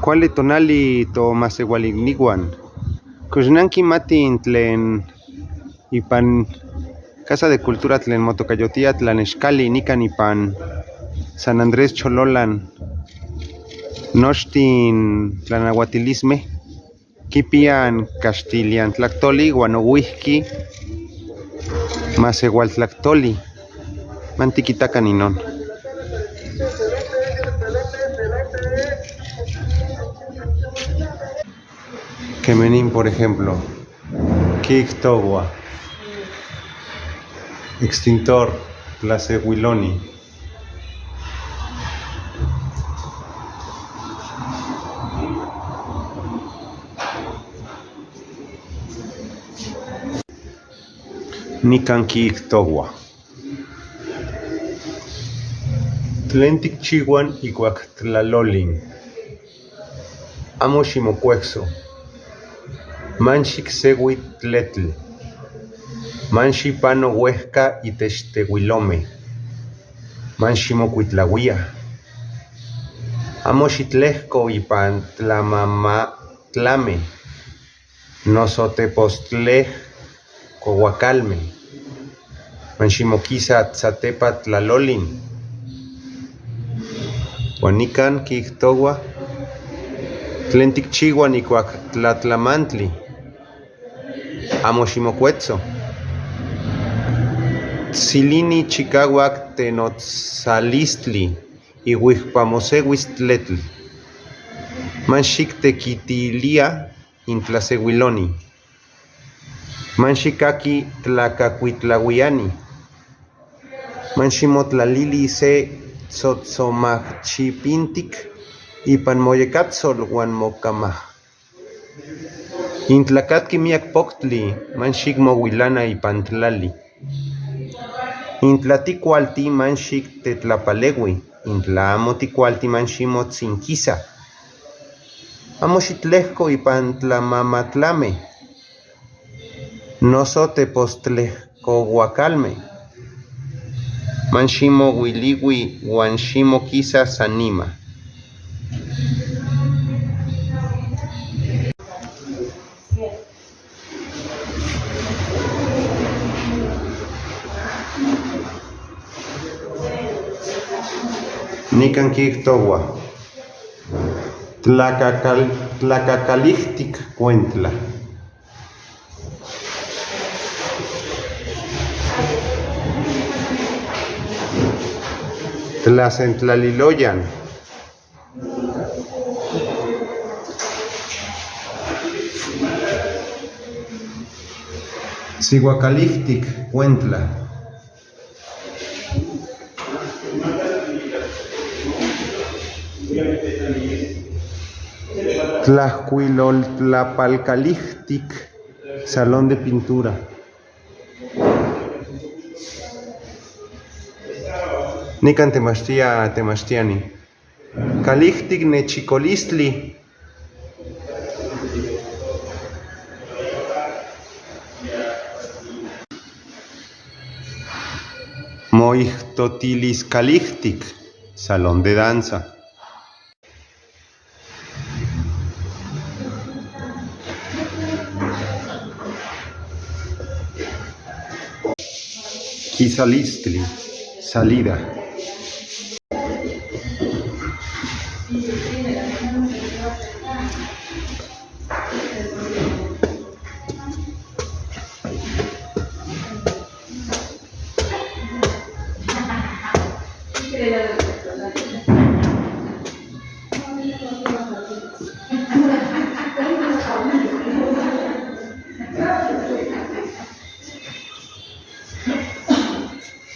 Kuali tonali tomaseualiniguan. Kushnanki matin tlen ipan Casa de Cultura tlen motocayotia tlanexcali nikan ipan San Andrés Chololan nochtin tlanauatilismeh kipian caxtilian tlactoli uan ouihki maseualtlactoli. Mantikitakan inon. Kemenin, por ejemplo, Kiktowa, extintor Tlasehuiloni. Nikan Kiktowa. Tlen tikchiuan ikuak tlalolin. Amo ximokuejso. Manxik seui tletl. Manxi pano uehka itech tehuilomeh. Manxi mokuitlauia. Amo xitlehko ipan tlamamatlame. Noso teposttleh kouakalmeh. Manxi mokisa tsatepa tlalolin. Uan nikan kihtowa tlen tikchiuan ikuak tlatlamantli. Amo ximokuetso. Tsilini chikauak tenotsalistli iuihpamoseuis tletl. Manxiktekitilia intlaseuiloni. Manxikaki tlakakuitlauiani. Manximotlalili se tzotzomajchipintik ipan moyekatzol uan mokamaj. Intlakatki miak poktli manxikmouilana ipan tlali. Intlatikualti manxik tetlapaleui, intla amo tikualti manximotzinkisa. Amo xitlehko ipan tlamamatlame. Noso teposttlehkouakalme. Manximouiliui uan ximokisa sanima. Nikan kihtowa tlakakalihtik kuentla. Tlasentlaliloyan. Sihuakalihtik kuentla. Tlajkuiloltlapalkalihtik salón de pintura. Nikan temachtiani. Kalihtik nechikolistli. Moihtotiliskalihtik salón de danza. Kisalistli, salida.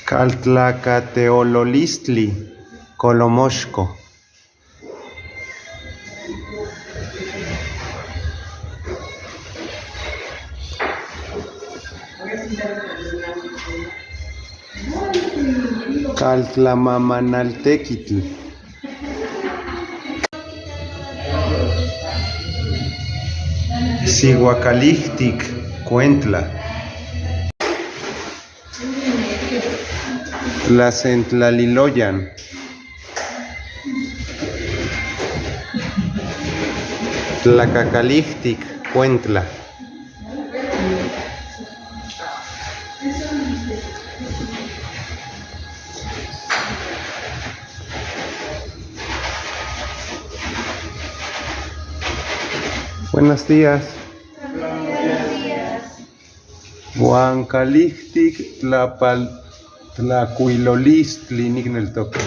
Caltlacateololistli, Colomoxco. Caltlamamanaltequitl. Sihuacalihtic, Cuentla. Tlacentlaliloyan. Tlacacalihtic, Cuentla. Buenos días. Huancalihtic, Tlacuilolistli, Nignel Toque.